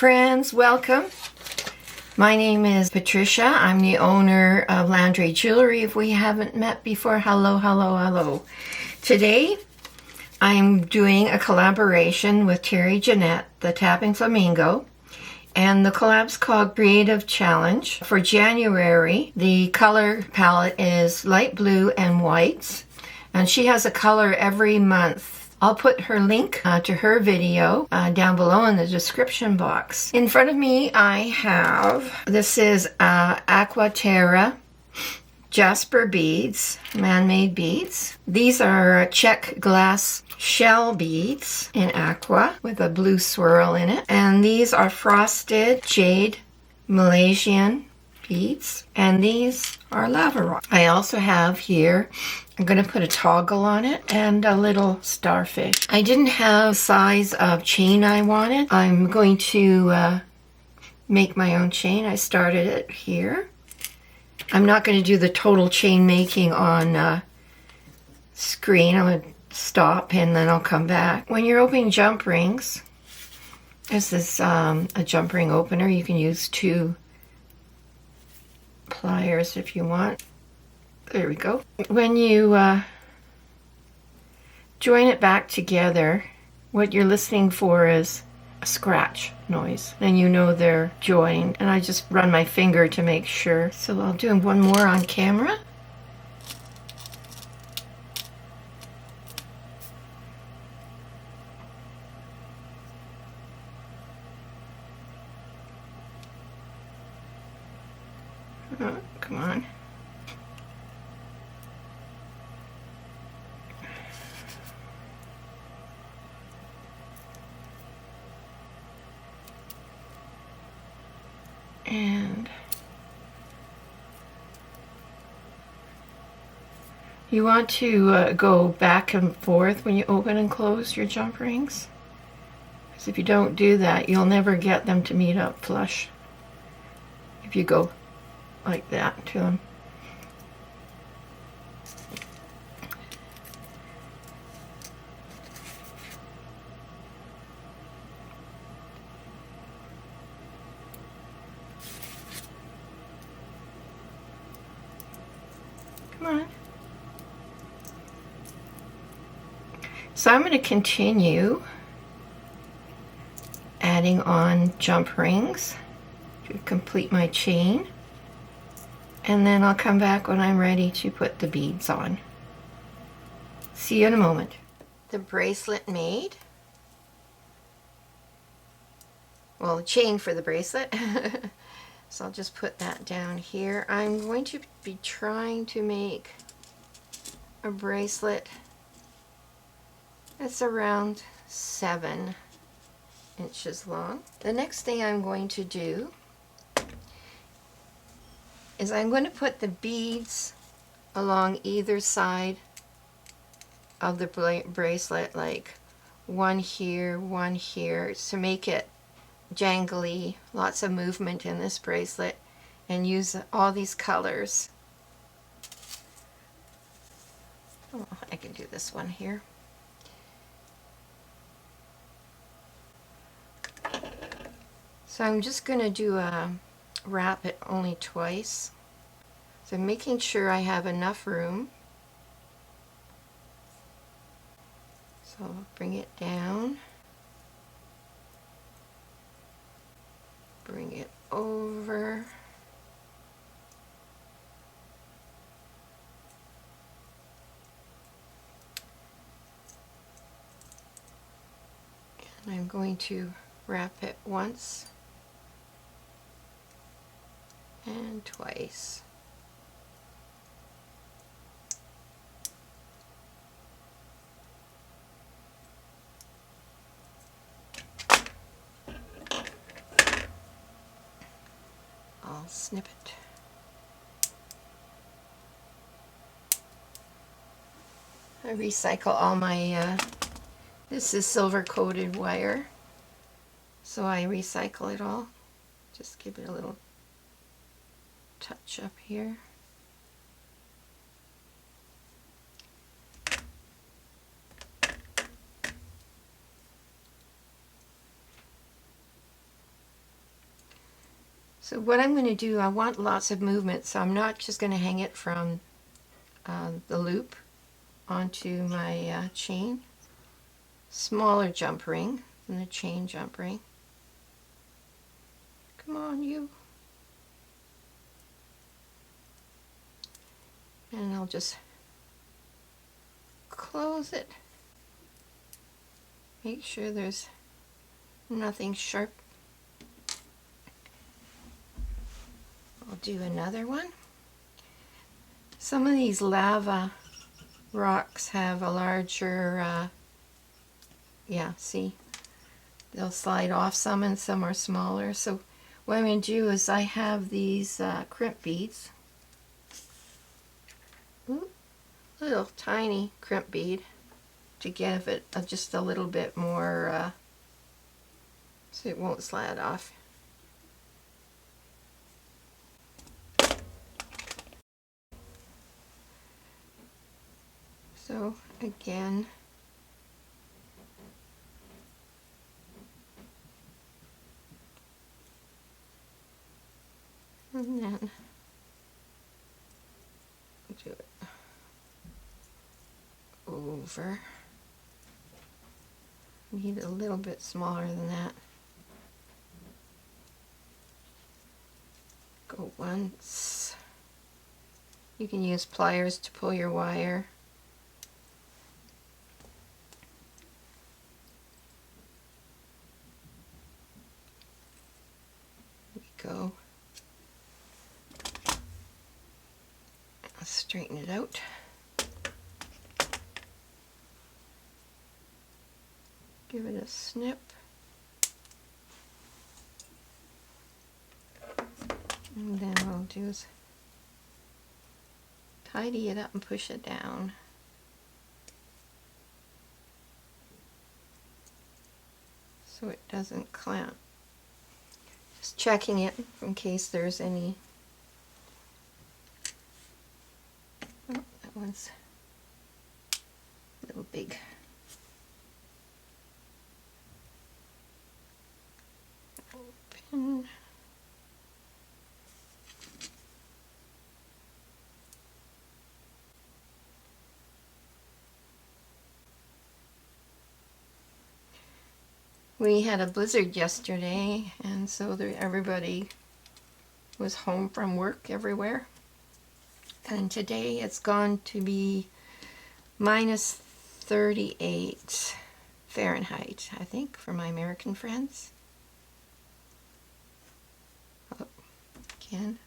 friends, welcome. My name is Patricia. I'm the owner of Llandere Jewelry. If we haven't met before, hello, hello, hello. Today, I'm doing a collaboration with Terry Jeanette, the Tapping Flamingo, and the collab's called Creative Challenge. For January, the color palette is light blue and whites, and she has a color every month. I'll put her link to her video down below in the description box. In front of me I have, this is Aqua Terra Jasper beads, man-made beads. These are check glass shell beads in aqua with a blue swirl in it. And these are frosted jade Malaysian beads. And these are lava rock. I also have here, I'm going to put a toggle on it and a little starfish. I didn't have the size of chain I wanted. I'm going to make my own chain. I started it here. I'm not going to do the total chain making on screen. I'm going to stop and then I'll come back. When you're opening jump rings, this is a jump ring opener. You can use 2 pliers if you want. There we go. When you join it back together, what you're listening for is a scratch noise, and you know they're joined. And I just run my finger to make sure. So I'll do one more on camera. Oh, come on. And you want to go back and forth when you open and close your jump rings, because if you don't do that, you'll never get them to meet up flush if you go like that to them. Come on. So I'm going to continue adding on jump rings to complete my chain, and then I'll come back when I'm ready to put the beads on. See you in a moment. The bracelet made. Well, the chain for the bracelet. So I'll just put that down here. I'm going to be trying to make a bracelet that's around 7 inches long. The next thing I'm going to do is I'm going to put the beads along either side of the bracelet, like one here, to make it jangly, lots of movement in this bracelet, and use all these colors. Oh, I can do this one here. So I'm just going to do wrap it only twice. So I'm making sure I have enough room. So I'll bring it down. Bring it over. And I'm going to wrap it once and twice. I'll snip it. I recycle all my, this is silver coated wire, so I recycle it all. Just give it a little touch up here. So what I'm going to do, I want lots of movement, so I'm not just going to hang it from the loop onto my chain. Smaller jump ring than the chain jump ring. Come on, you. And I'll just close it. Make sure there's nothing sharp. I'll do another one. Some of these lava rocks have a larger, yeah, see? They'll slide off some and some are smaller. So what I'm going to do is I have these crimp beads. Ooh, little tiny crimp bead to give it just a little bit more so it won't slide off. So again, and then do it over. Need it a little bit smaller than that. Go once. You can use pliers to pull your wire. There we go. I'll straighten it out. Give it a snip. And then what I'll do is tidy it up and push it down. So it doesn't clamp. Just checking it in case there's any. Oh, that one's a little big. Open. We had a blizzard yesterday, and so everybody was home from work everywhere. And today it's gone to be minus 38 Fahrenheit, I think, for my American friends. Oh, again.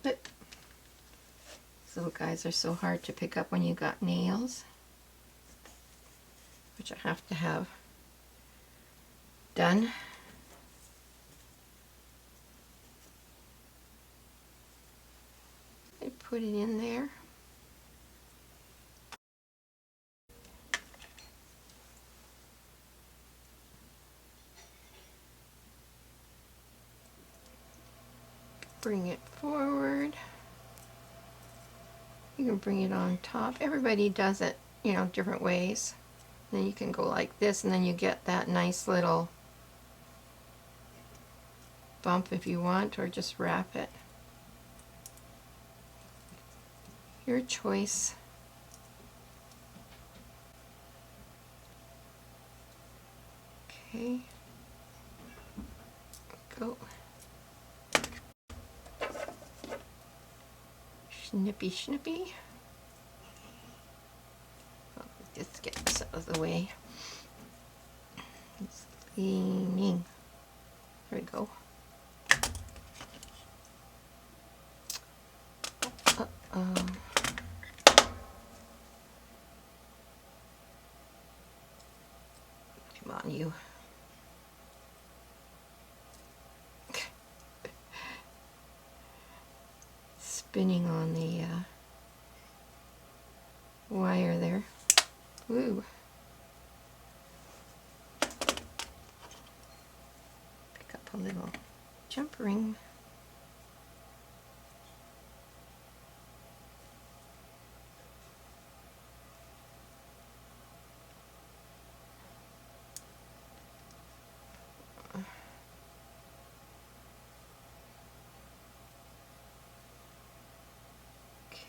But these little guys are so hard to pick up when you got nails, which I have to have done. I put it in there. Bring it forward. You can bring it on top. Everybody does it, you know, different ways. Then you can go like this, and then you get that nice little bump if you want, or just wrap it. Your choice. Okay. Go. Snippy, snippy. I'll just get this out of the way. It's leaning. There we go. Uh-oh. Come on, you. Spinning on the wire there. Woo. Pick up a little jump ring.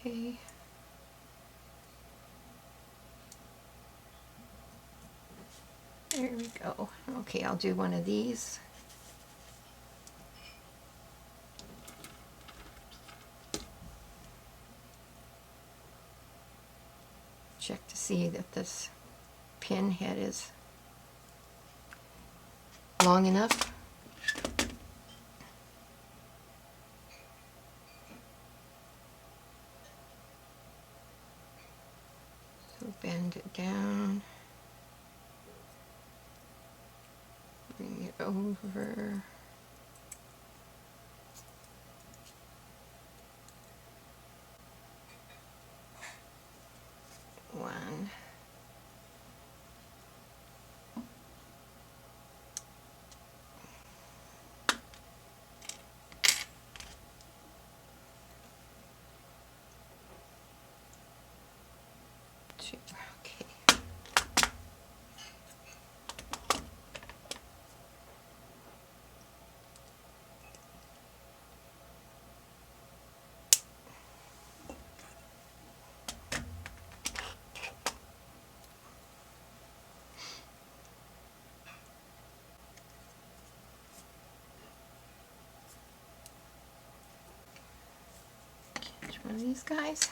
Okay. There we go. Okay, I'll do one of these. Check to see that this pin head is long enough. So bend it down. Bring it over. One. Two. Okay. Catch one of these guys.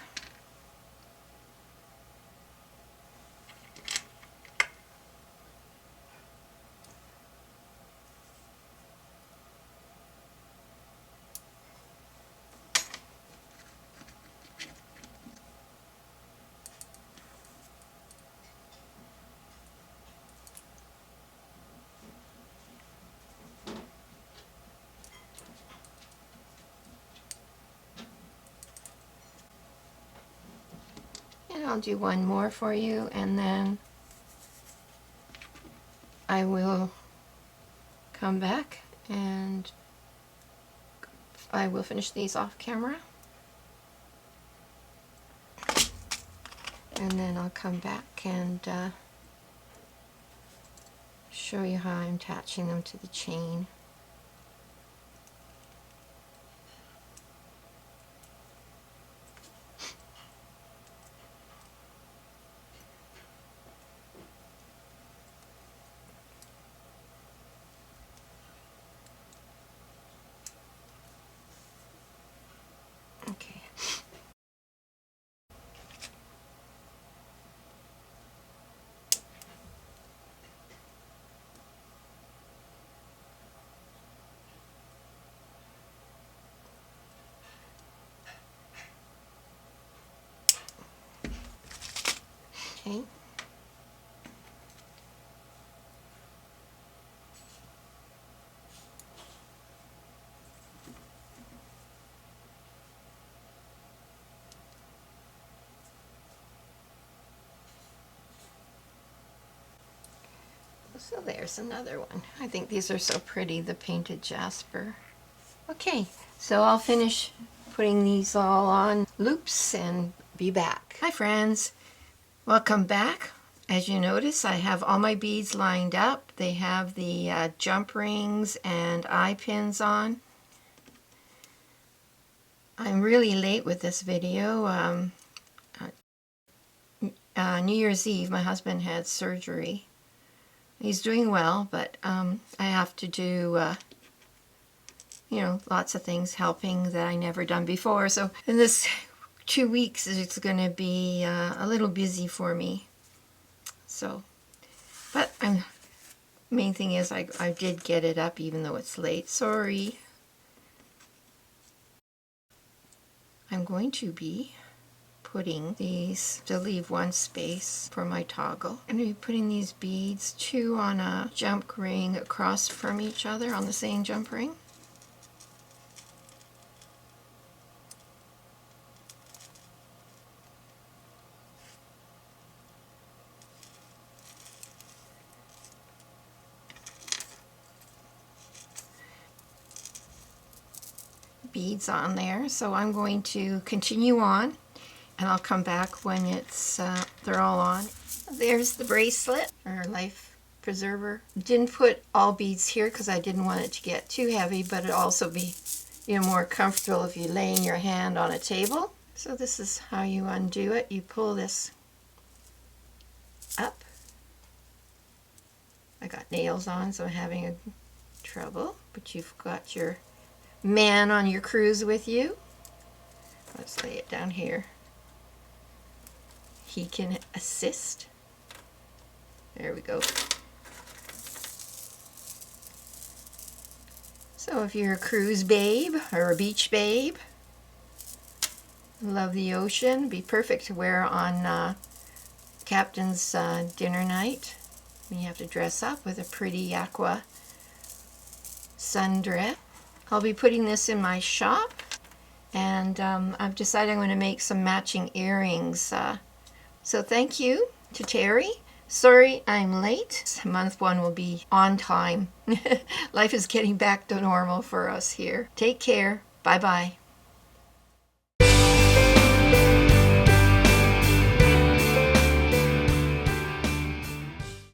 And I'll do one more for you, and then I will come back and I will finish these off camera. And then I'll come back and show you how I'm attaching them to the chain. Okay. Okay. So there's another one. I think these are so pretty, the painted jasper. Okay, so I'll finish putting these all on loops and be back. Hi friends, welcome back. As you notice, I have all my beads lined up. They have the jump rings and eye pins on. I'm really late with this video. New Year's Eve, my husband had surgery. He's doing well, but I have to do, you know, lots of things helping that I never done before. So in this 2 weeks, it's going to be a little busy for me. So, but main thing is I did get it up even though it's late. Sorry. I'm going to be putting these to leave one space for my toggle. I'm going to be putting these beads, 2 on a jump ring across from each other on the same jump ring. Beads on there, so I'm going to continue on. And I'll come back when it's they're all on. There's the bracelet, or life preserver. Didn't put all beads here because I didn't want it to get too heavy, but it'd also be, you know, more comfortable if you lay in your hand on a table. So this is how you undo it. You pull this up. I got nails on, so I'm having trouble, but you've got your man on your cruise with you. Let's lay it down here. He can assist. There we go. So if you're a cruise babe or a beach babe, love the ocean, be perfect to wear on captain's dinner night. You have to dress up with a pretty aqua sundress. I'll be putting this in my shop, and I've decided I'm going to make some matching earrings. So thank you to Terry. Sorry I'm late. Month 1 will be on time. Life is getting back to normal for us here. Take care. Bye-bye.